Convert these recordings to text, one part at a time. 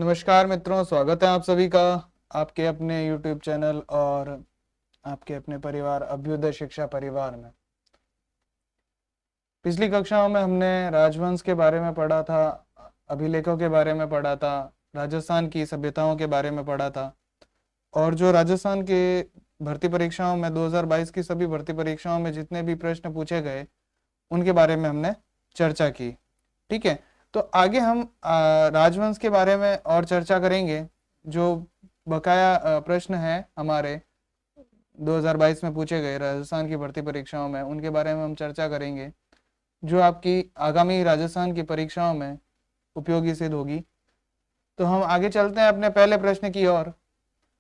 नमस्कार मित्रों, स्वागत है आप सभी का आपके अपने YouTube चैनल और आपके अपने परिवार अभ्युदय शिक्षा परिवार में। पिछली कक्षाओं में हमने राजवंश के बारे में पढ़ा था, अभिलेखों के बारे में पढ़ा था, राजस्थान की सभ्यताओं के बारे में पढ़ा था और जो राजस्थान के भर्ती परीक्षाओं में 2022 की सभी भर्ती परीक्षाओं में जितने भी प्रश्न पूछे गए उनके बारे में हमने चर्चा की। ठीक है, तो आगे हम राजवंश के बारे में और चर्चा करेंगे। जो बकाया प्रश्न है हमारे 2022 में पूछे गए राजस्थान की भर्ती परीक्षाओं में, उनके बारे में हम चर्चा करेंगे, जो आपकी आगामी राजस्थान की परीक्षाओं में उपयोगी सिद्ध होगी। तो हम आगे चलते हैं अपने पहले प्रश्न की ओर।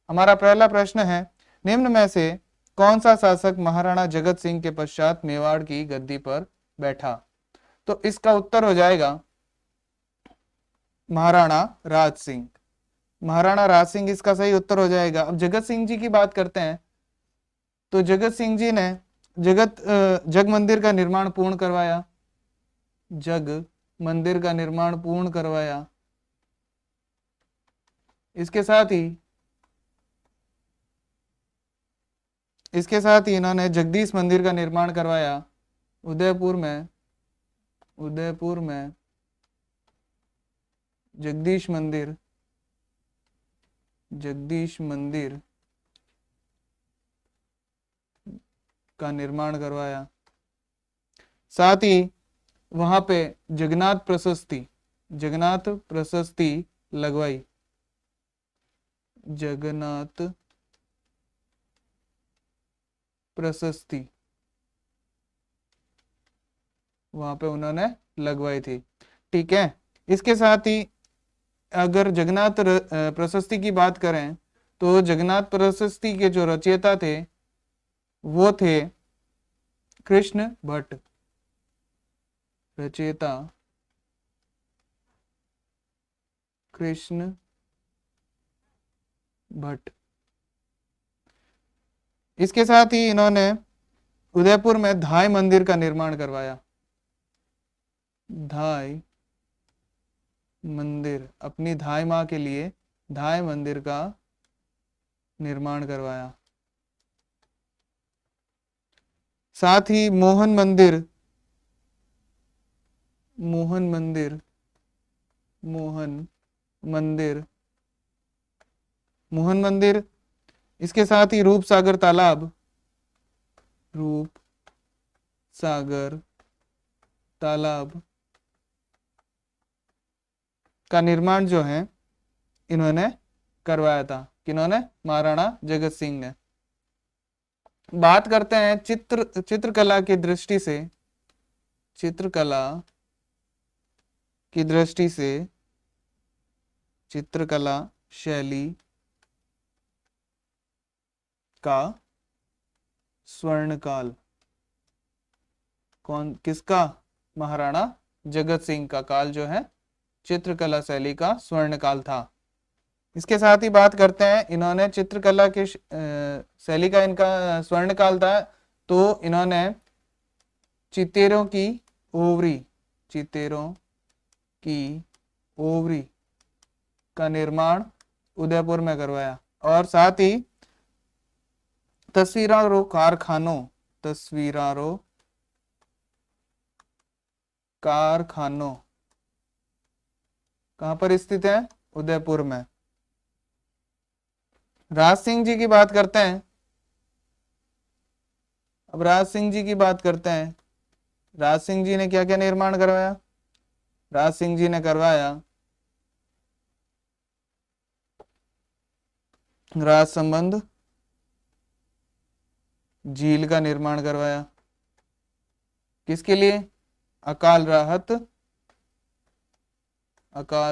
हमारा पहला प्रश्न है, निम्न में से कौन सा शासक महाराणा जगत सिंह के पश्चात मेवाड़ की गद्दी पर बैठा? तो इसका उत्तर हो जाएगा महाराणा राज सिंह। महाराणा राज सिंह इसका सही उत्तर हो जाएगा। अब जगत सिंह जी की बात करते हैं, तो जगत सिंह जी ने जग मंदिर का निर्माण पूर्ण करवाया। जग मंदिर का निर्माण पूर्ण करवाया। इसके साथ ही इन्होंने जगदीश मंदिर का निर्माण करवाया उदयपुर में जगदीश मंदिर का निर्माण करवाया। साथ ही वहां पे जगन्नाथ प्रशस्ति लगवाई। जगन्नाथ प्रशस्ति वहां पे उन्होंने लगवाई थी। ठीक है, इसके साथ ही अगर जगन्नाथ प्रशस्ति की बात करें तो जगन्नाथ प्रशस्ति के जो रचयिता थे वो थे कृष्ण भट्ट। रचयिता कृष्ण भट्ट। इसके साथ ही इन्होंने उदयपुर में धाय मंदिर का निर्माण करवाया। धाय मंदिर, अपनी धाय मां के लिए धाय मंदिर का निर्माण करवाया। साथ ही मोहन मंदिर, इसके साथ ही रूप सागर तालाब का निर्माण जो है इन्होंने करवाया था। किन्होंने? महाराणा जगत सिंह ने। बात करते हैं चित्रकला की दृष्टि से चित्रकला शैली का स्वर्णकाल किसका? महाराणा जगत सिंह का काल जो है चित्रकला शैली का स्वर्णकाल था। इसके साथ ही बात करते हैं, इन्होंने चित्रकला की शैली का इनका स्वर्णकाल था, तो इन्होंने चितेरों की ओवरी का निर्माण उदयपुर में करवाया। और साथ ही तस्वीरारों कारखानों कहां पर स्थित है? उदयपुर में। राज सिंह जी की बात करते हैं। अब राज सिंह जी की बात करते हैं, राज सिंह जी ने क्या क्या निर्माण करवाया? राज सिंह जी ने करवाया राजसंबंध झील का निर्माण करवाया। किसके लिए? अकाल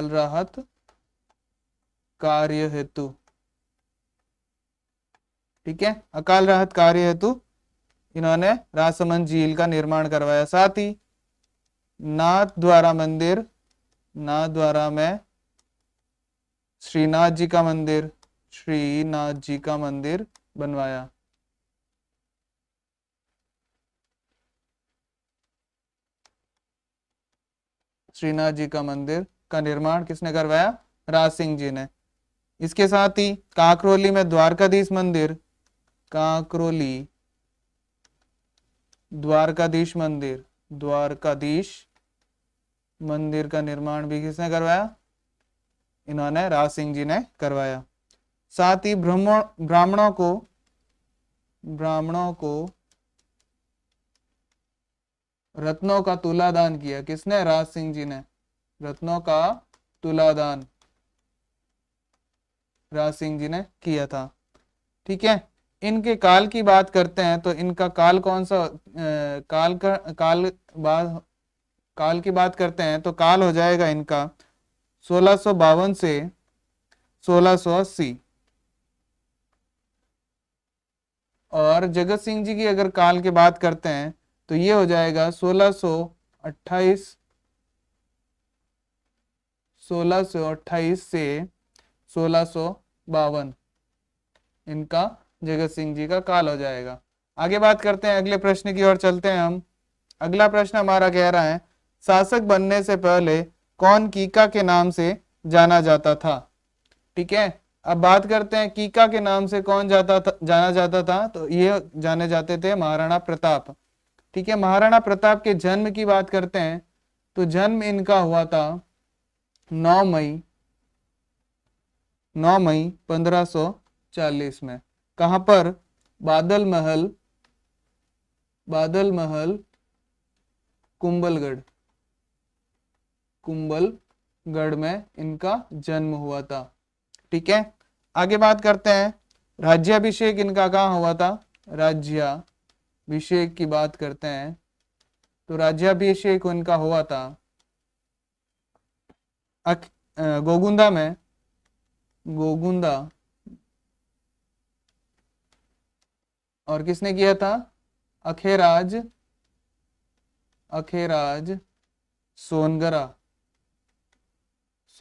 राहत कार्य हेतु। ठीक है, अकाल राहत कार्य हेतु इन्होंने राजसमंद झील का निर्माण करवाया। साथ ही नाथद्वारा में श्रीनाथ जी का मंदिर बनवाया। श्रीनाथ जी का मंदिर का निर्माण किसने करवाया? राज सिंह जी ने। इसके साथ ही काकरोली में द्वारकाधीश मंदिर, काकरोली द्वारकाधीश मंदिर, द्वारकाधीश मंदिर का निर्माण भी किसने करवाया? इन्होंने राज सिंह जी ने करवाया। साथ ही ब्राह्मणों को रत्नों का तुलादान किया। किसने? राज सिंह जी ने। रत्नों का तुलादान राज सिंह जी ने किया था। ठीक है, इनके काल की बात करते हैं तो इनका काल कौन सा? काल की बात करते हैं तो काल हो जाएगा इनका 1652 से 1680। और जगत सिंह जी की अगर काल की बात करते हैं तो ये हो जाएगा 1628 से 1652। इनका जगत सिंह जी का काल हो जाएगा। आगे बात करते हैं, अगले प्रश्न की ओर चलते हैं हम। अगला प्रश्न हमारा कह रहा है, शासक बनने से पहले कौन कीका के नाम से जाना जाता था? ठीक है, अब बात करते हैं कीका के नाम से कौन जाना जाता था, तो ये जाने जाते थे महाराणा प्रताप। ठीक है, महाराणा प्रताप के जन्म की बात करते हैं तो जन्म इनका हुआ था 9 मई 1540 में। कहां पर? बादल महल कुंभलगढ़ में इनका जन्म हुआ था। ठीक है, आगे बात करते हैं, राज्याभिषेक इनका कहाँ हुआ था? राज्याभिषेक की बात करते हैं तो राज्याभिषेक इनका हुआ था गोगुंदा में। और किसने किया था? अखेराज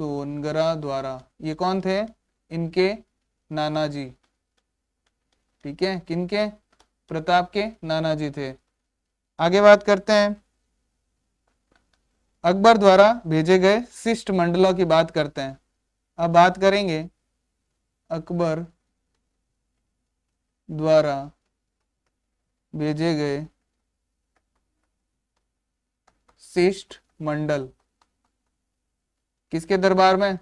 सोनगरा द्वारा। ये कौन थे? इनके नाना जी। ठीक है, किनके? प्रताप के नाना जी थे। आगे बात करते हैं, अकबर द्वारा भेजे गए शिष्ट मंडलों की बात करते हैं। अब बात करेंगे अकबर द्वारा भेजे गए शिष्ट मंडल किसके दरबार में?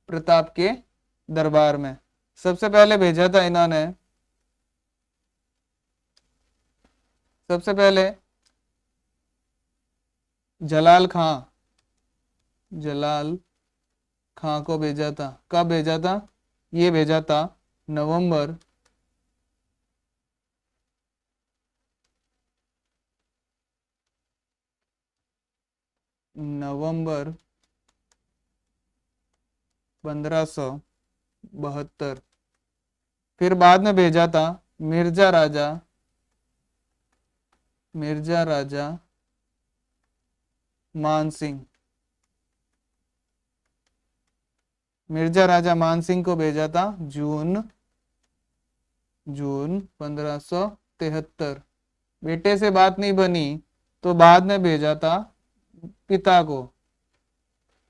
प्रताप के दरबार में। सबसे पहले भेजा था इन्होंने, सबसे पहले जलाल खां को भेजा था। कब भेजा था? ये भेजा था नवंबर 1572। फिर बाद में भेजा था मिर्जा राजा मानसिंह। मिर्जा राजा मानसिंह को भेजा था जून 1573। बेटे से बात नहीं बनी तो बाद में भेजा था पिता को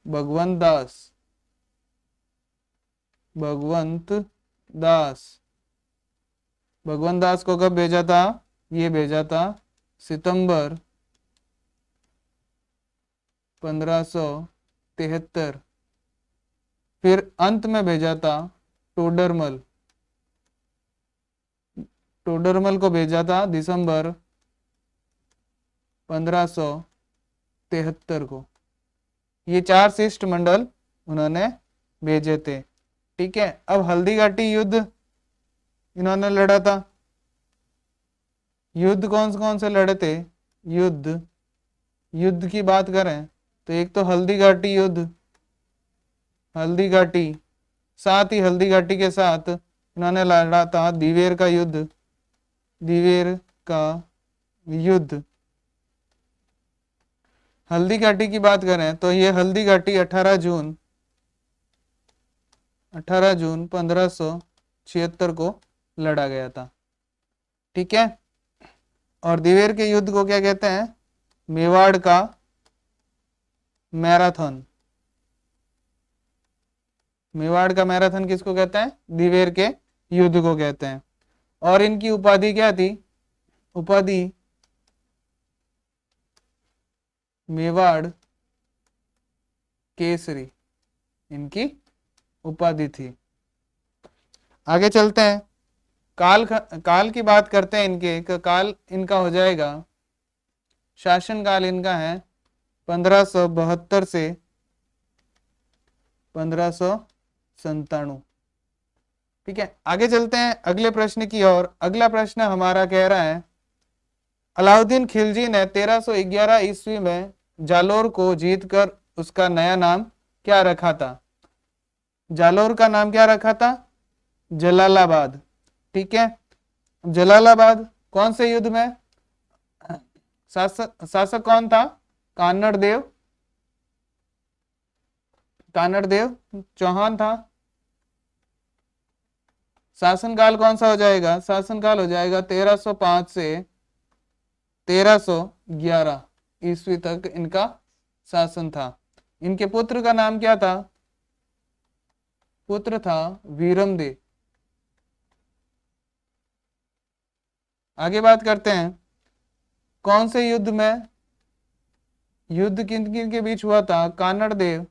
भगवंत दास को कब भेजा था? ये भेजा था सितंबर 1573। फिर अंत में भेजा था टोडरमल को भेजा था दिसंबर 1573 को। ये 4 शिष्ट मंडल उन्होंने भेजे थे। ठीक है, अब हल्दी घाटी युद्ध इन्होंने लड़ा था। युद्ध कौन से लड़े थे? युद्ध की बात करें तो एक तो हल्दी घाटी, साथ ही हल्दी घाटी के साथ इन्होंने लड़ा था दिवेर का युद्ध। हल्दी घाटी की बात करें तो ये हल्दी घाटी 18 जून 1576 को लड़ा गया था। ठीक है, और दिवेर के युद्ध को क्या कहते हैं? मेवाड़ का मैराथन। मेवाड़ का मैराथन किसको कहते हैं? दिवेर के युद्ध को कहते हैं। और इनकी उपाधि क्या थी? उपाधि मेवाड़ केसरी इनकी उपाधि थी। आगे चलते हैं। काल की बात करते हैं इनके। काल इनका हो जाएगा, शासन काल इनका है 1572 से 1597। ठीक है, आगे चलते हैं अगले प्रश्न की ओर। अगला प्रश्न हमारा कह रहा है, अलाउद्दीन खिलजी ने 1311 ईस्वी में जालोर को जीतकर उसका नया नाम क्या रखा था? जालोर का नाम क्या रखा था? जलालाबाद। ठीक है, जलालाबाद कौन से युद्ध में? शासक कौन था? कानड़ देव चौहान था। शासनकाल कौन सा हो जाएगा? शासनकाल हो जाएगा 1305 से 1311 ईस्वी तक इनका शासन था। इनके पुत्र का नाम क्या था? पुत्र था वीरमदेव। आगे बात करते हैं, कौन से युद्ध में, युद्ध किन किन के बीच हुआ था? कानड़ देव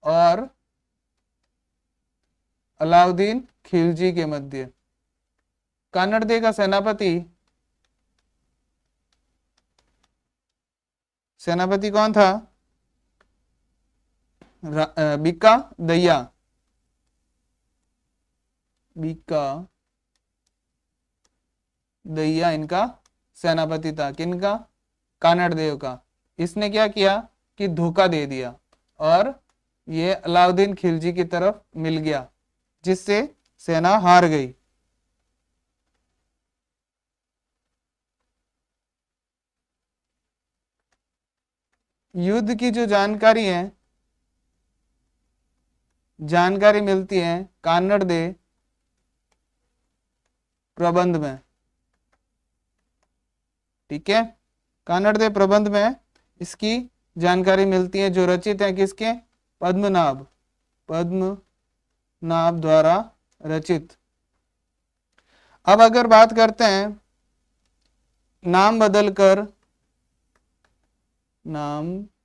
और अलाउद्दीन खिलजी के मध्य। कानड़ देव का सेनापति कौन था? बीका दैया। बीका दैया इनका सेनापति था। किनका? कानड़ देव का। इसने क्या किया कि धोखा दे दिया और ये अलाउद्दीन खिलजी की तरफ मिल गया, जिससे सेना हार गई। युद्ध की जो जानकारी मिलती है कानड़ देव प्रबंध में। ठीक है, कानड़ देव प्रबंध में इसकी जानकारी मिलती है, जो रचित है किसके? पद्मनाभ द्वारा रचित। अब अगर बात करते हैं, नाम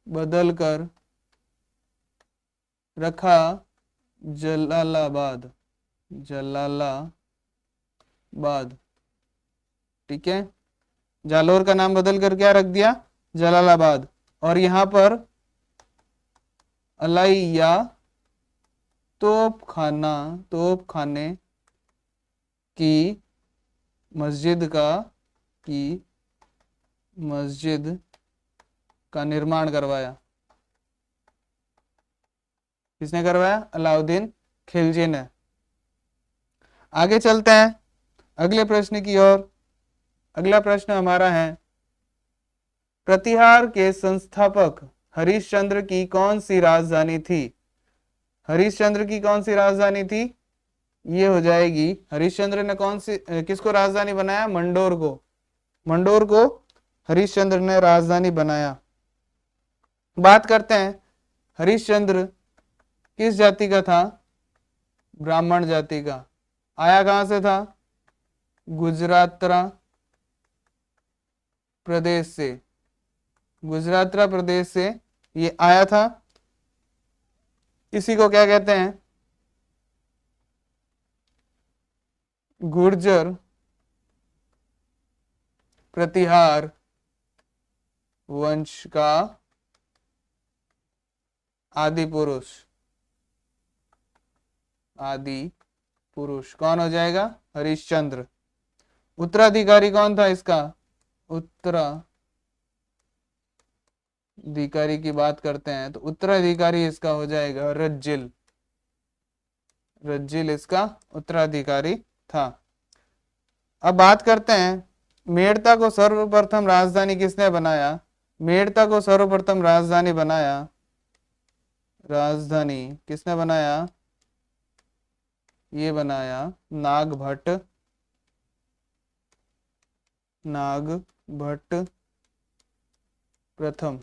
बदलकर रखा जलालाबाद। ठीक है, जालोर का नाम बदल कर क्या रख दिया? जलालाबाद। और यहां पर अलाइया तोपखाने की मस्जिद का निर्माण करवाया। किसने करवाया? अलाउद्दीन खिलजी ने। आगे चलते हैं अगले प्रश्न की ओर। अगला प्रश्न हमारा है, प्रतिहार के संस्थापक हरिश्चंद्र की कौन सी राजधानी थी? हरिश्चंद्र की कौन सी राजधानी थी? ये हो जाएगी, हरिश्चंद्र ने किसको राजधानी बनाया? मंडोर को हरिश्चंद्र ने राजधानी बनाया। बात करते हैं, हरिश्चंद्र किस जाति का था? ब्राह्मण जाति का। आया कहां से था? गुजरातरा प्रदेश से ये आया था। इसी को क्या कहते हैं? गुर्जर प्रतिहार वंश का आदि पुरुष कौन हो जाएगा? हरिश्चंद्र। उत्तराधिकारी कौन था इसका? उत्तराधिकारी की बात करते हैं तो उत्तराधिकारी इसका हो जाएगा रज्जिल इसका उत्तराधिकारी था। अब बात करते हैं, मेड़ता को सर्वप्रथम राजधानी किसने बनाया? मेड़ता को सर्वप्रथम राजधानी किसने बनाया? ये बनाया नागभट्ट प्रथम।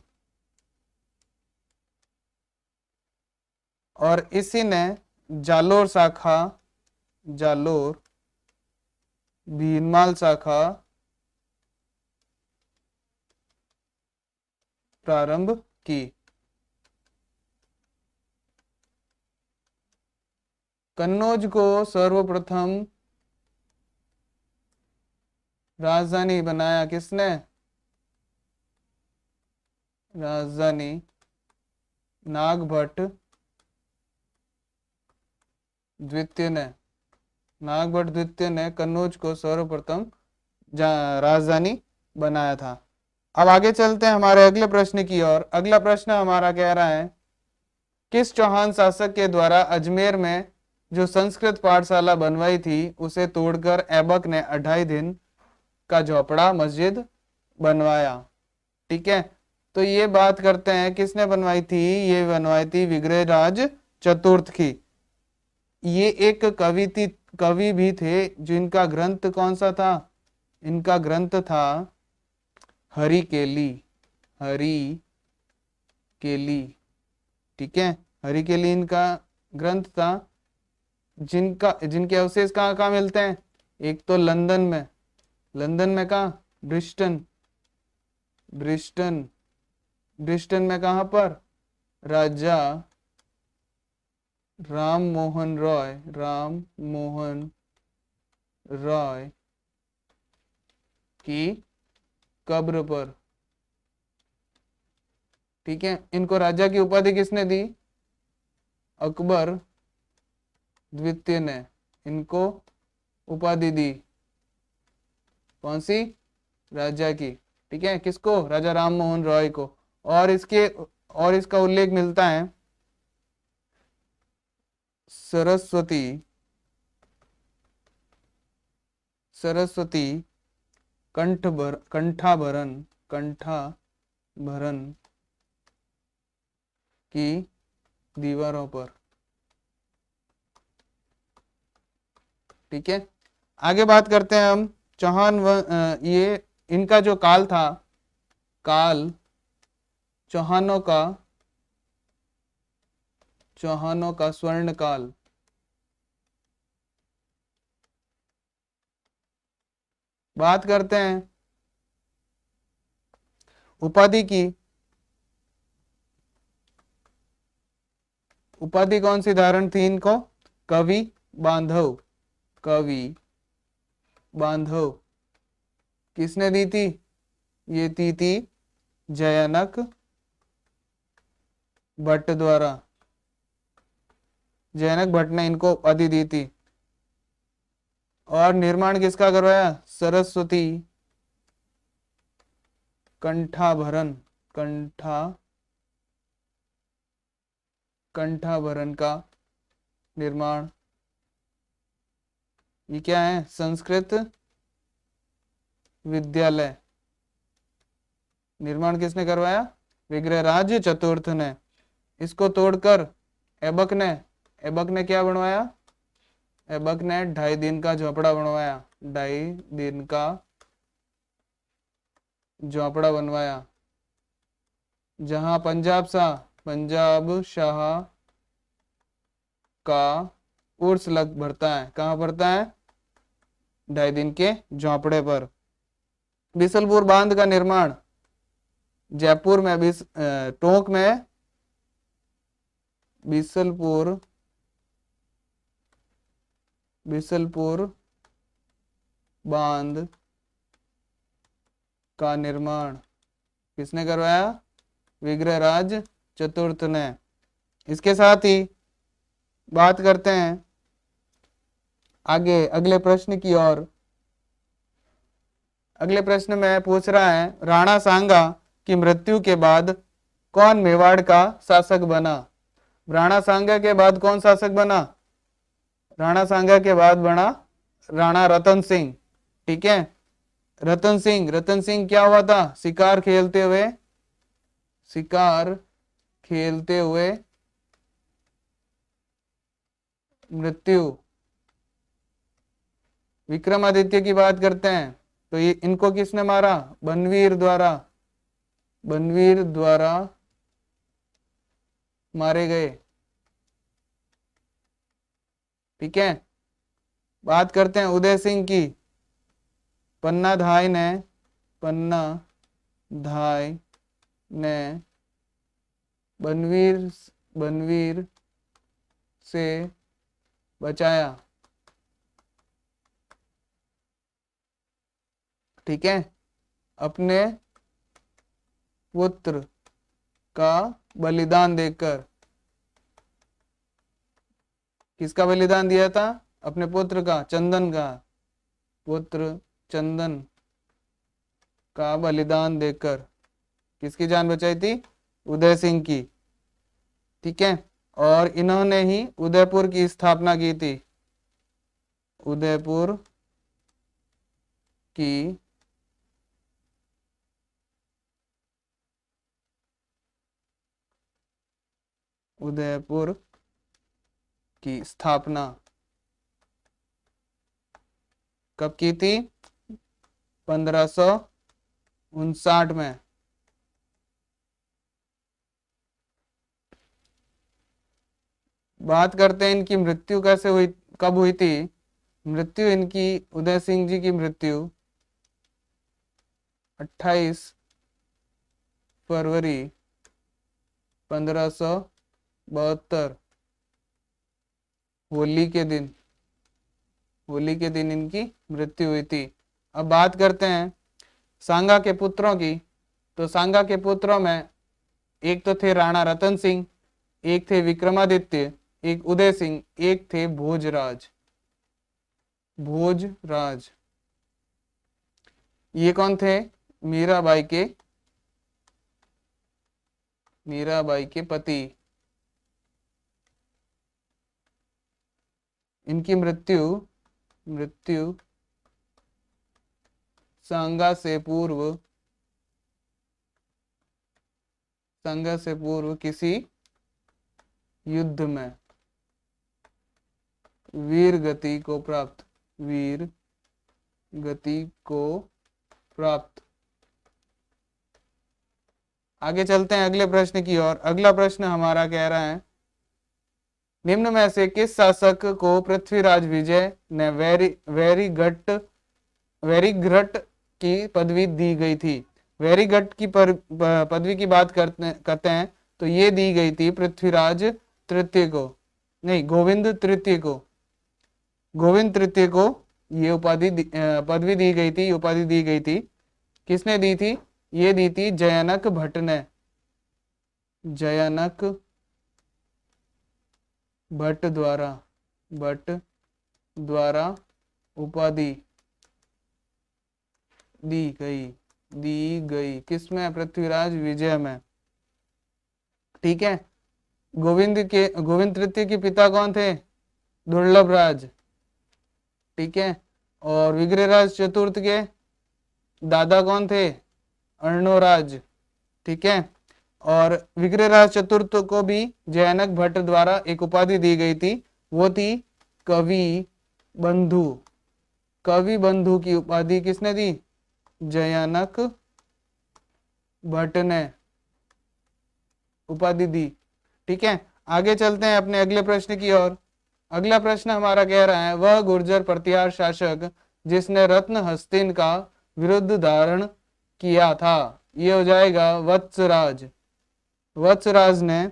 और इसी ने जालोर शाखा, जालोर भीनमाल शाखा प्रारंभ की। कन्नौज को सर्वप्रथम राजधानी बनाया किसने? राजधानी नागभट्ट द्वितीय ने, नागभट्ट द्वितीय ने कन्नौज को सर्वप्रथम राजधानी बनाया था। अब आगे चलते हैं हमारे अगले प्रश्न की ओर। अगला प्रश्न हमारा कह रहा है, किस चौहान शासक के द्वारा अजमेर में जो संस्कृत पाठशाला बनवाई थी उसे तोड़कर ऐबक ने 2.5 दिन का झोपड़ा मस्जिद बनवाया? ठीक है, तो ये बात करते हैं किसने बनवाई थी? ये बनवाई थी विग्रहराज चतुर्थ की। ये एक कवि भी थे जिनका ग्रंथ कौन सा था? इनका ग्रंथ था हरिकेली, हरिकेली। ठीक है, हरिकेली इनका ग्रंथ था, जिनके अवशेष कहाँ कहाँ मिलते हैं? एक तो लंदन में, लंदन में कहाँ? ब्रिस्टन, ब्रिस्टन, ब्रिस्टन में कहाँ पर? राजा राम मोहन रॉय, राम मोहन रॉय की कब्र पर। ठीक है, इनको राजा की उपाधि किसने दी? अकबर द्वितीय ने इनको उपाधि दी। कौन सी? राजा की। ठीक है, किसको? राजा राम मोहन रॉय को। और इसका उल्लेख मिलता है सरस्वती कंठाभरण की दीवारों पर। ठीक है, आगे बात करते हैं हम ये इनका जो काल था, काल चौहानों का स्वर्ण काल। बात करते हैं उपाधि की। उपाधि कौन सी धारण थी इनको? कवि बांधव, कवि बांधव। किसने दी थी? ये थी जयानक भट्ट द्वारा, जयानक भट्ट ने इनको उपाधि दी थी। और निर्माण किसका करवाया? सरस्वती कंठाभरण का निर्माण। ये क्या है? संस्कृत विद्यालय। निर्माण किसने करवाया? विग्रहराज चतुर्थ ने। इसको तोड़कर ऐबक ने क्या बनवाया? ऐबक ने 2.5 दिन का झोपड़ा बनवाया, 2.5 दिन का झोपड़ा बनवाया, जहां पंजाब शाह का उर्स लग भरता है। कहां भरता है? 2.5 दिन के झोपड़े पर। बिसलपुर बांध का निर्माण जयपुर में, टोंक में बिसलपुर बांध का निर्माण किसने करवाया? विग्रहराज चतुर्थ ने। इसके साथ ही बात करते हैं आगे अगले प्रश्न की ओर। अगले प्रश्न में पूछ रहा है, राणा सांगा की मृत्यु के बाद कौन मेवाड़ का शासक बना? राणा सांगा के बाद कौन शासक बना? राणा सांगा के बाद बना राणा रतन सिंह। ठीक है, रतन सिंह क्या हुआ था? शिकार खेलते हुए मृत्यु। विक्रमादित्य की बात करते हैं तो ये इनको किसने मारा? बनवीर द्वारा मारे गए। ठीक है। बात करते हैं उदय सिंह की। पन्नाधाय ने बनवीर बनवीर से बचाया। ठीक है। अपने पुत्र का बलिदान देकर। किसका बलिदान दिया था? अपने पुत्र का, चंदन का। पुत्र चंदन का बलिदान देकर किसकी जान बचाई थी? उदय सिंह की। ठीक है। और इन्होंने ही उदयपुर की स्थापना की थी। उदयपुर की उदयपुर की स्थापना कब की थी? 1559 में। बात करते हैं इनकी मृत्यु कैसे हुई, कब हुई थी? मृत्यु इनकी, उदय सिंह जी की मृत्यु 28 फरवरी 1572 होली के दिन इनकी मृत्यु हुई थी। अब बात करते हैं सांगा के पुत्रों की। तो सांगा के पुत्रों में एक तो थे राणा रतन सिंह, एक थे विक्रमादित्य, एक उदय सिंह, एक थे भोजराज। ये कौन थे? मीराबाई के पति। इनकी मृत्यु सांगा से पूर्व किसी युद्ध में वीर गति को प्राप्त। आगे चलते हैं अगले प्रश्न की ओर। अगला प्रश्न हमारा कह रहा है, निम्न में से किस शासक को पृथ्वीराज विजय ने वेरीगढ़ की पदवी दी गई थी? वेरीगढ़ की पदवी की बात करते हैं तो ये दी गई थी पृथ्वीराज तृतीय को, नहीं, गोविंद तृतीय को ये पदवी दी गई थी, उपाधि दी गई थी। किसने दी थी? ये दी थी जयानक भट्ट ने। जयानक भट्ट द्वारा उपाधि दी गई। किसमें? पृथ्वीराज विजय में। ठीक है। गोविंद तृतीय के पिता कौन थे? दुर्लभ राज। ठीक है। और विग्रहराज चतुर्थ के दादा कौन थे? अर्णोराज। ठीक है। और विग्रहराज चतुर्थ को भी जयानक भट्ट द्वारा एक उपाधि दी गई थी, वो थी कवि बंधु की उपाधि किसने दी? जयानक भट्ट ने उपाधि दी। ठीक है। आगे चलते हैं अपने अगले प्रश्न की ओर। अगला प्रश्न हमारा कह रहा है, वह गुर्जर प्रतिहार शासक जिसने रत्न हस्तिन का विरुद्ध धारण किया था। ये हो जाएगा वत्सराज। वत्सराज ने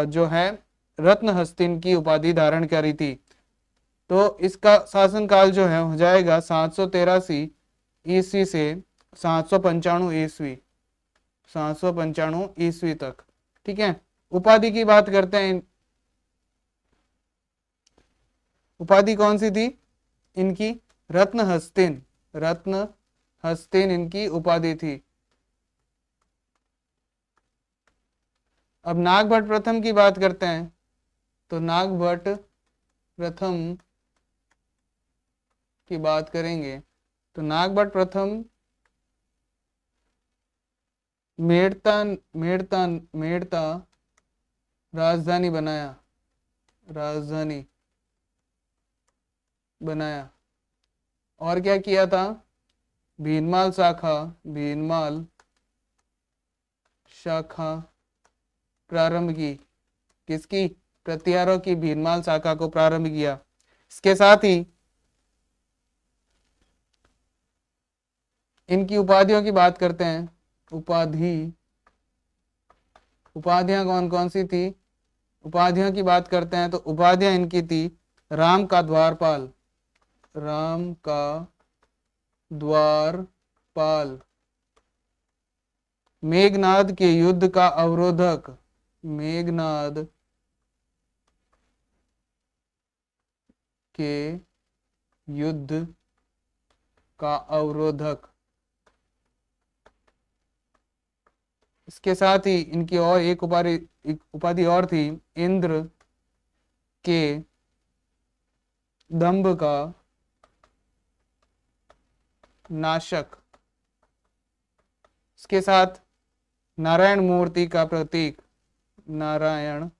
जो है रत्न हस्तिन की उपाधि धारण करी थी। तो इसका शासनकाल जो है हो जाएगा 783 ईस्वी से 795 ईस्वी तक। ठीक है। उपाधि की बात करते हैं। उपाधि कौन सी थी इनकी? रत्न हस्तिन इनकी उपाधि थी। अब नागभट्ट प्रथम की बात करते हैं। तो नागभट्ट प्रथम की बात करेंगे तो नागभट्ट प्रथम मेड़ता राजधानी बनाया। और क्या किया था? भीनमाल शाखा प्रारंभ की। किसकी? प्रतिहारों की भीनमाल शाखा को प्रारंभ किया। इसके साथ ही इनकी उपाधियों की बात करते हैं। उपाधियां कौन कौन सी थी? उपाधियों की बात करते हैं तो उपाधियां इनकी थी राम का द्वारपाल, राम का द्वारपाल, मेघनाद के युद्ध का अवरोधक, मेघनाद के युद्ध का अवरोधक। इसके साथ ही इनकी और एक उपाधि और थी, इंद्र के दंभ का नाशक। इसके साथ नारायण मूर्ति का प्रतीक, नारायण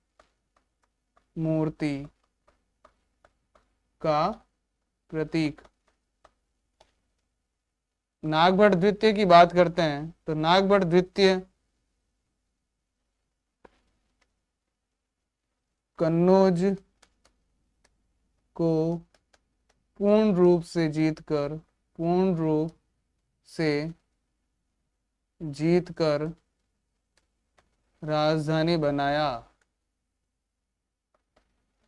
मूर्ति का प्रतीक। नागभट्ट द्वितीय की बात करते हैं तो नागभट्ट द्वितीय कन्नौज को पूर्ण रूप से जीतकर राजधानी बनाया।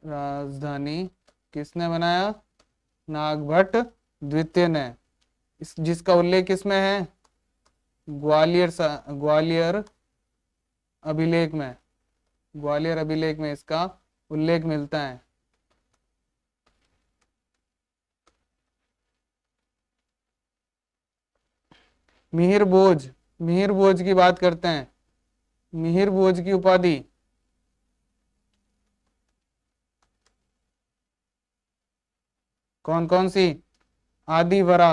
राजधानी किसने बनाया? नागभट्ट द्वितीय ने। जिसका उल्लेख किसमें है? ग्वालियर अभिलेख में, ग्वालियर अभिलेख में इसका उल्लेख मिलता है। मिहिर भोज की बात करते हैं। मिहिर भोज की उपाधि कौन कौन सी? आदिवरा,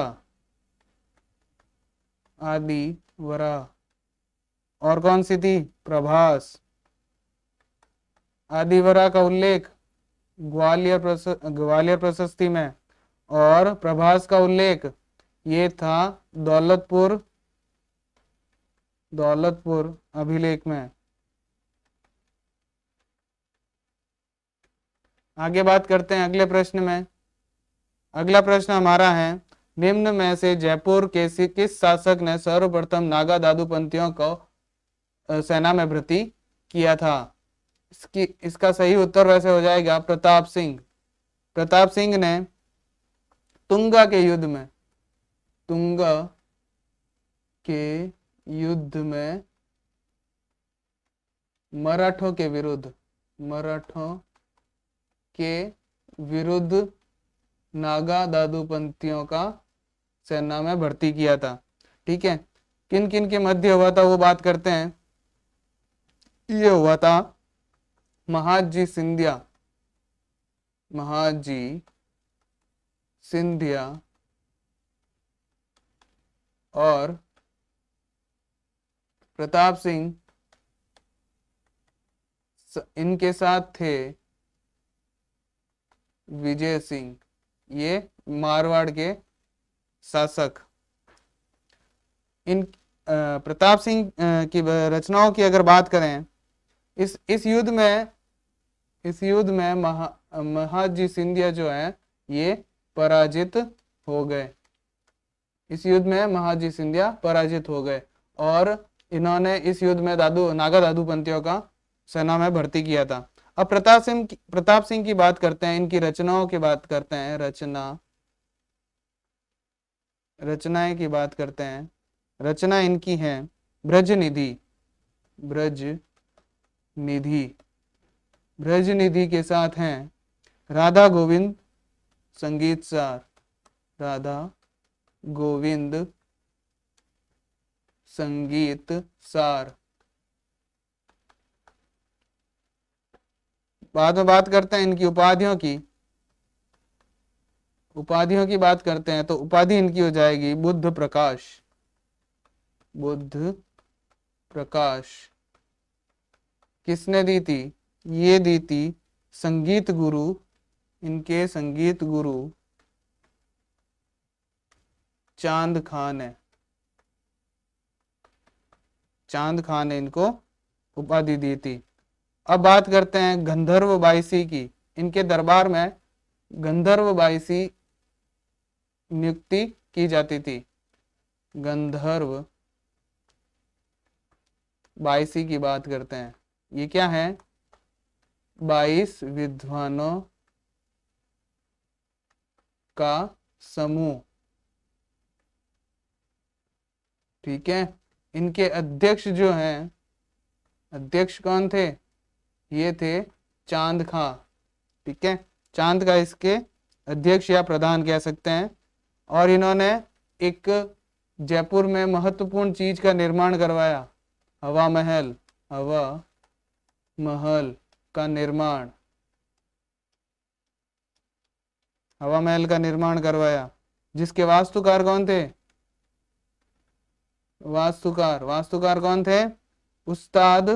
और कौन सी थी? प्रभास। आदिवरा का उल्लेख ग्वालियर प्रशस्ति में, और प्रभास का उल्लेख ये था दौलतपुर अभिलेख में। आगे बात करते हैं अगले प्रश्न में। अगला प्रश्न हमारा है, निम्न में से जयपुर के किस शासक ने सर्वप्रथम नागा दादूपंथियों को सेना में भर्ती किया था? इसका सही उत्तर वैसे हो जाएगा प्रताप सिंह। प्रताप सिंह ने तुंगा के युद्ध में मराठों के विरुद्ध नागा दादूपंथियों का सेना में भर्ती किया था। ठीक है, किन किन के मध्य हुआ था वो बात करते हैं। ये हुआ था महाजी सिंधिया और प्रताप सिंह, इनके साथ थे विजय सिंह, ये मारवाड़ के शासक। इन प्रताप सिंह की रचनाओं की अगर बात करें, इस युद्ध में महाजी सिंधिया जो है ये पराजित हो गए। इस युद्ध में महाजी सिंधिया पराजित हो गए और इन्होंने इस युद्ध में नागा दादूपंथियों का सेना में भर्ती किया था। अब प्रताप सिंह की बात करते हैं, इनकी रचनाओं की बात करते हैं। रचनाएं की बात करते हैं। रचना इनकी है ब्रज निधि के साथ हैं राधा गोविंद संगीत सार। बाद में बात करते हैं इनकी उपाधियों की बात करते हैं तो उपाधि इनकी हो जाएगी बुद्ध प्रकाश। किसने दी थी? ये दी थी संगीत गुरु, इनके संगीत गुरु चांद खान ने इनको उपाधि दी थी। अब बात करते हैं गंधर्व बाईसी की। इनके दरबार में गंधर्व बाईसी नियुक्ति की जाती थी। गंधर्व बाईसी की बात करते हैं। ये क्या है? 22 विद्वानों का समूह। ठीक है। इनके अध्यक्ष जो हैं, अध्यक्ष कौन थे? ये थे चांद खां। ठीक है, चांद का इसके अध्यक्ष या प्रधान कह सकते हैं। और इन्होंने एक जयपुर में महत्वपूर्ण चीज का निर्माण करवाया, हवा महल। हवा महल का निर्माण, हवा महल का निर्माण करवाया, जिसके वास्तुकार कौन थे? वास्तुकार कौन थे? उस्ताद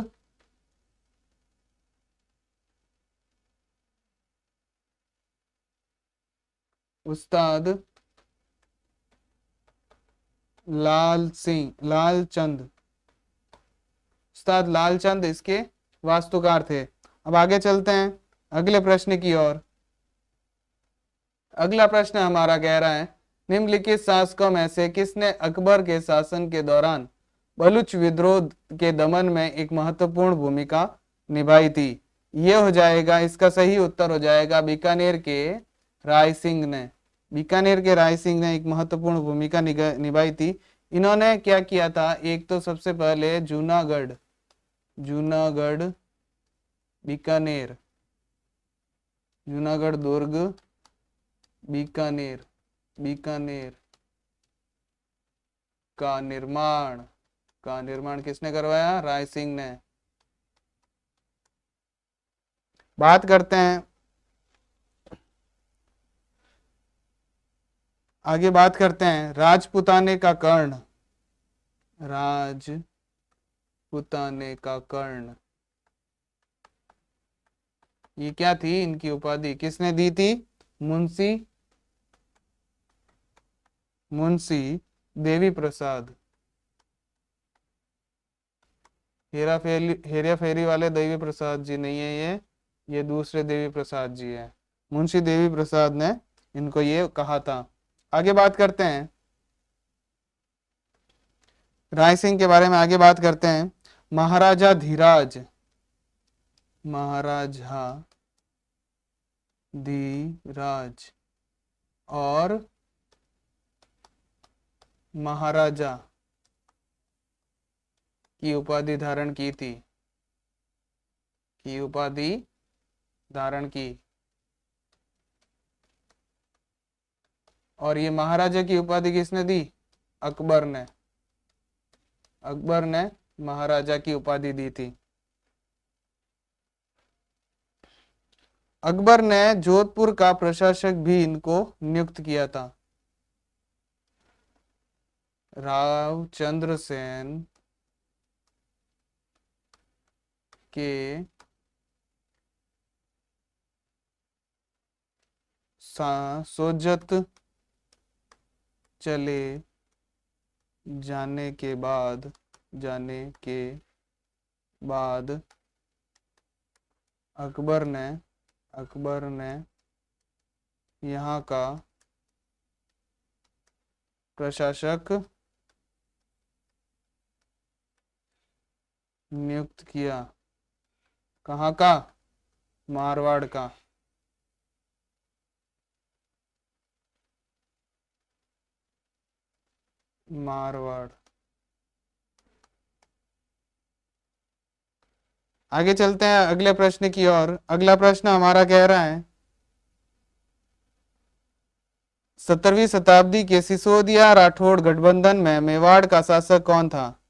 उस्ताद लालचंद। उस्ताद लालचंद इसके वास्तुकार थे। अब आगे चलते हैं अगले प्रश्न की ओर। अगला प्रश्न हमारा कह रहा है, निम्नलिखित शासकों में से किसने अकबर के शासन के दौरान बलूच विद्रोह के दमन में एक महत्वपूर्ण भूमिका निभाई थी? ये हो जाएगा, इसका सही उत्तर हो जाएगा बीकानेर के राय सिंह ने। बीकानेर के राय सिंह ने एक महत्वपूर्ण भूमिका निभाई थी। इन्होंने क्या किया था? एक तो सबसे पहले जूनागढ़ बीकानेर, जूनागढ़ दुर्ग बीकानेर का निर्माण किसने करवाया? राय सिंह ने। बात करते हैं आगे, बात करते हैं राजपुताने का कर्ण। ये क्या थी? इनकी उपाधि किसने दी थी? मुंशी देवी प्रसाद। हेरा फेरी वाले देवी प्रसाद जी नहीं है, ये दूसरे देवी प्रसाद जी है। मुंशी देवी प्रसाद ने इनको ये कहा था। आगे बात करते हैं राय सिंह के बारे में। आगे बात करते हैं महाराजा धीराज और महाराजा की उपाधि धारण की। और ये महाराजा की उपाधि किसने दी? अकबर ने महाराजा की उपाधि दी थी। अकबर ने जोधपुर का प्रशासक भी इनको नियुक्त किया था। रावचंद्र सेन के सोजत चले जाने के बाद अकबर ने यहाँ का प्रशासक नियुक्त किया। कहाँ का? मारवाड़ का। मारवाड़। आगे चलते हैं अगले प्रश्न की ओर। अगला प्रश्न हमारा कह रहा है, 17वीं शताब्दी के सिसोदिया राठौड़ गठबंधन में मेवाड़ का शासक कौन था?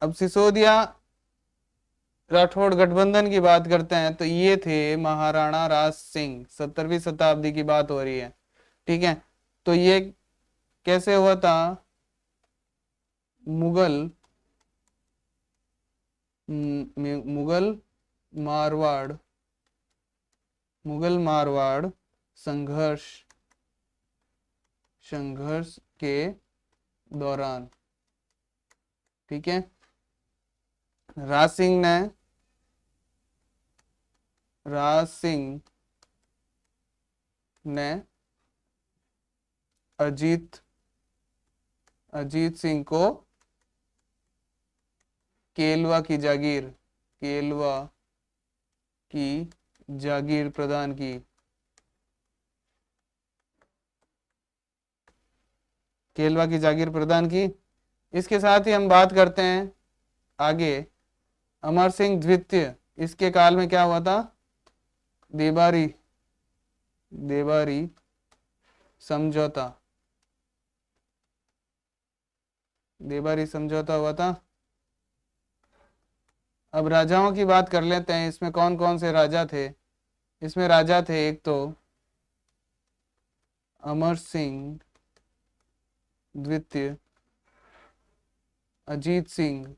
अब सिसोदिया राठौड़ गठबंधन की बात करते हैं तो ये थे महाराणा राज सिंह। 17वीं शताब्दी की बात हो रही है। ठीक है, तो ये कैसे हुआ था? मुगल मारवाड़ संघर्ष के दौरान। ठीक है, राज सिंह ने राज सिंह ने अजीत सिंह को केलवा की जागीर प्रदान की। केलवा की जागीर प्रदान की। इसके साथ ही हम बात करते हैं आगे, अमर सिंह द्वितीय, इसके काल में क्या हुआ था? देबारी समझौता हुआ था। अब राजाओं की बात कर लेते हैं, इसमें कौन कौन से राजा थे? इसमें राजा थे एक तो अमर सिंह द्वितीय, अजीत सिंह,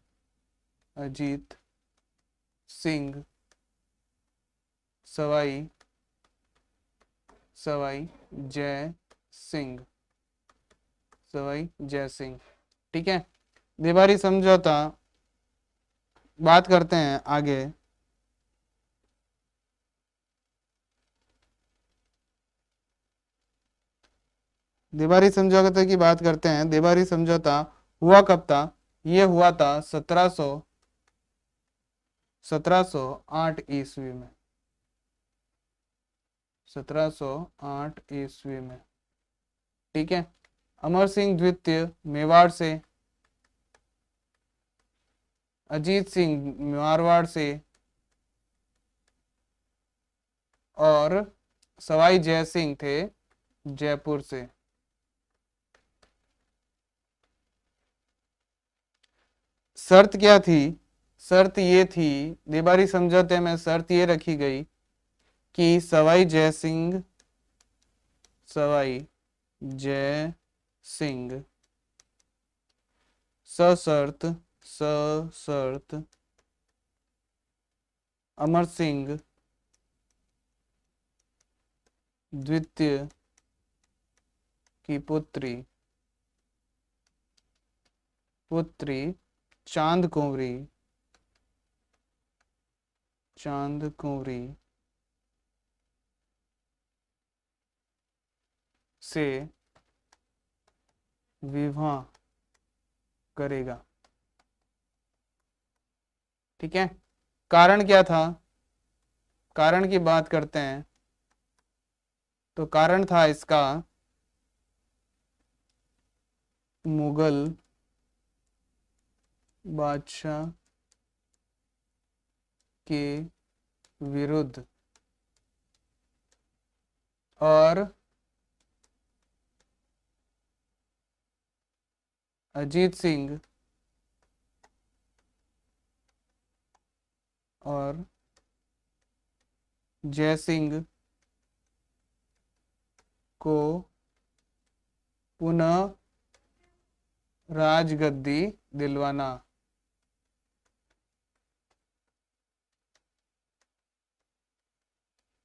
सवाई जय सिंह। ठीक है, देबारी समझौता बात करते हैं आगे। देबारी समझौता की बात करते हैं। देबारी समझौता हुआ कब था? ये हुआ था 1708 ईस्वी में। 1708 ईस्वी में। ठीक है, अमर सिंह द्वितीय मेवाड़ से, अजीत सिंह मारवाड़ से और सवाई जय सिंह थे जयपुर से। शर्त क्या थी? शर्त ये थी, देबारी समझौते में शर्त ये रखी गई कि सवाई जय सिंह सशर्त अमर सिंह द्वितीय की पुत्री चांद कुंवरी से विवाह करेगा। ठीक है, कारण क्या था? कारण की बात करते हैं तो कारण था इसका मुगल बादशाह के विरुद्ध और अजीत सिंह और जय सिंह को पुनः राजगद्दी दिलवाना।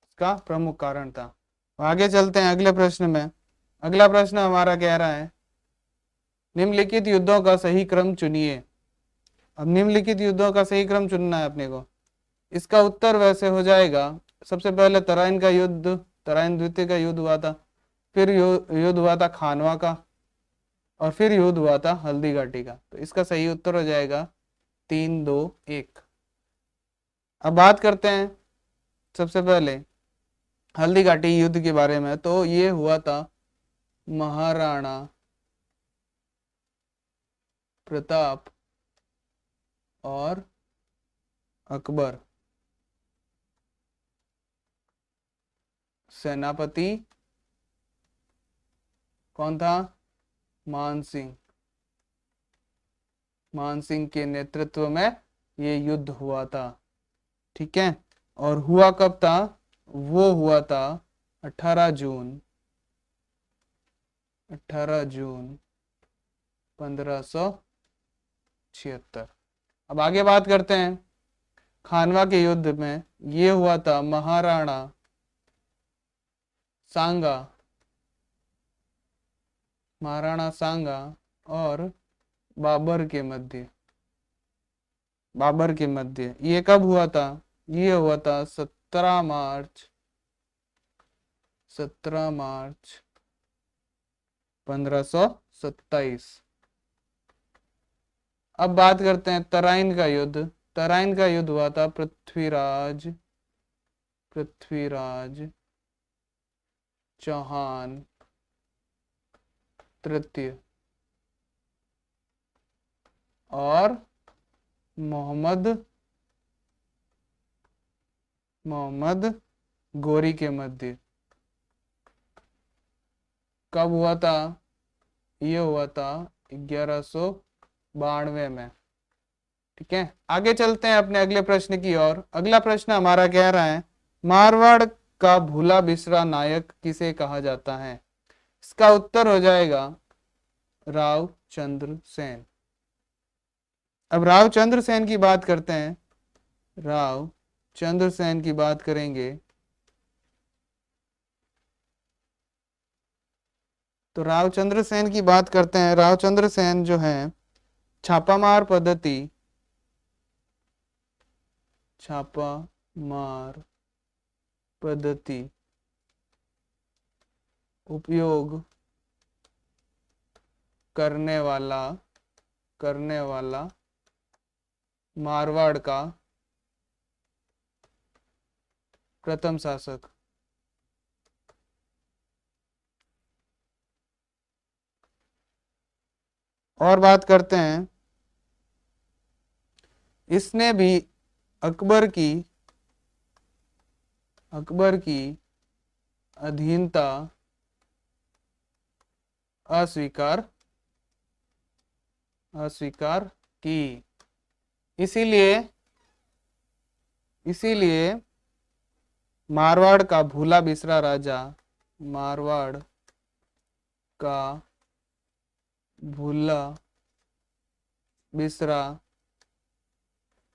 इसका प्रमुख कारण था। आगे चलते हैं अगले प्रश्न में। अगला प्रश्न हमारा कह रहा है, निम्नलिखित युद्धों का सही क्रम चुनिए। अब निम्नलिखित युद्धों का सही क्रम चुनना है अपने को। इसका उत्तर वैसे हो जाएगा, सबसे पहले तराइन द्वितीय का युद्ध हुआ था, फिर युद्ध हुआ था खानवा का, और फिर युद्ध हुआ था हल्दी घाटी का। तो इसका सही उत्तर हो जाएगा 3, 2, 1। अब बात करते हैं सबसे पहले हल्दी घाटी युद्ध के बारे में। तो ये हुआ था महाराणा प्रताप और अकबर, सेनापति कौन था? मान सिंह के नेतृत्व में ये युद्ध हुआ था। ठीक है, और हुआ कब था? वो हुआ था 18 जून 1576। अब आगे बात करते हैं खानवा के युद्ध में। ये हुआ था महाराणा सांगा और बाबर के मध्य। ये कब हुआ था? ये हुआ था 17 मार्च 1527। अब बात करते हैं तराइन का युद्ध। तराइन का युद्ध हुआ था पृथ्वीराज चौहान तृतीय और मोहम्मद गोरी के मध्य। कब हुआ था? ये हुआ था 1192 में। ठीक है, आगे चलते हैं अपने अगले प्रश्न की ओर। अगला प्रश्न हमारा कह रहा है, मारवाड़ का भूला बिसरा नायक किसे कहा जाता है? इसका उत्तर हो जाएगा रावचंद्र सेन। अब रावचंद्र सेन की बात करते हैं। रावचंद्र सेन की बात करेंगे तो रावचंद्र सेन की बात करते हैं। रावचंद्र सेन जो है छापामार पद्धति उपयोग करने वाला मारवाड़ का प्रथम शासक। और बात करते हैं, इसने भी अकबर की अधीनता अस्वीकार की। इसीलिए मारवाड़ का भूला बिसरा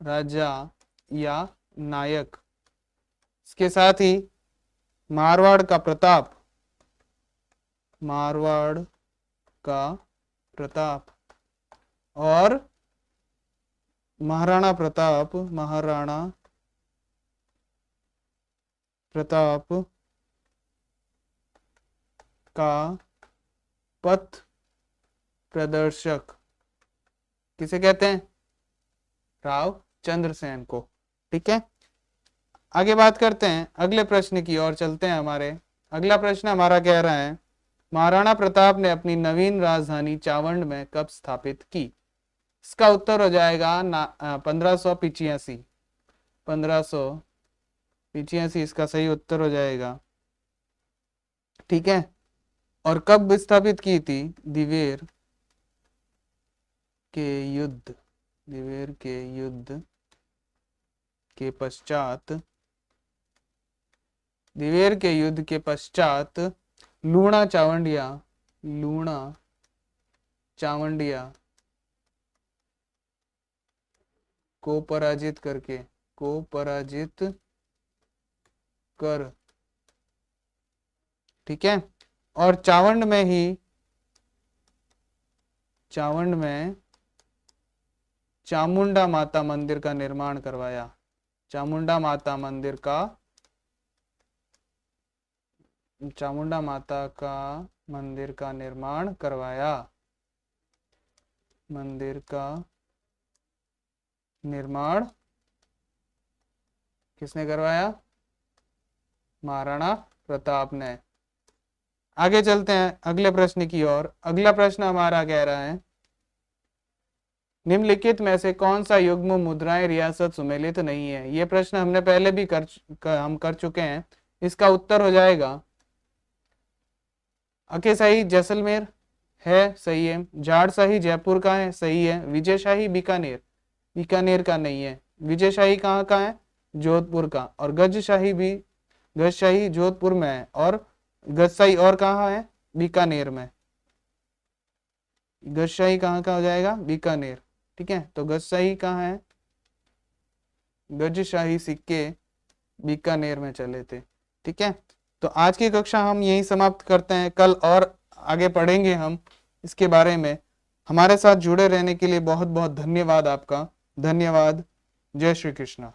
राजा या नायक, इसके साथ ही मारवाड़ का प्रताप और महाराणा प्रताप का पथ प्रदर्शक किसे कहते हैं? रावचंद्र सेन को। ठीक है, आगे बात करते हैं, अगले प्रश्न की ओर चलते हैं। अगला प्रश्न हमारा कह रहा है, महाराणा प्रताप ने अपनी नवीन राजधानी चावंड में कब स्थापित की? इसका उत्तर हो जाएगा 1585। 1585 इसका सही उत्तर हो जाएगा। ठीक है, और कब स्थापित की थी? दिवेर के युद्ध के पश्चात लूणा चावंडिया को पराजित कर। ठीक है, और चावंड में चामुंडा माता मंदिर का निर्माण करवाया। चामुंडा माता का मंदिर का निर्माण करवाया। मंदिर का निर्माण किसने करवाया? महाराणा प्रताप ने। आगे चलते हैं अगले प्रश्न की ओर। अगला प्रश्न हमारा कह रहा है, निम्नलिखित में से कौन सा युग्म मुद्राएं रियासत सुमेलित नहीं है? यह प्रश्न हमने पहले भी हम कर चुके हैं। इसका उत्तर हो जाएगा अकेशाही जैसलमेर है, सही है। जाड़शाही जयपुर का है, सही है। विजयशाही बीकानेर का नहीं है। विजयशाही कहाँ का है? जोधपुर का। और गजशाही जोधपुर में है, और गजशाही और कहाँ है? बीकानेर में। गजशाही कहाँ का हो जाएगा? बीकानेर। ठीक है, तो गजशाही कहाँ है? गजशाही सिक्के बीकानेर में चले थे। ठीक है, तो आज की कक्षा हम यही समाप्त करते हैं। कल और आगे पढ़ेंगे हम इसके बारे में। हमारे साथ जुड़े रहने के लिए बहुत बहुत धन्यवाद आपका। धन्यवाद। जय श्री कृष्ण।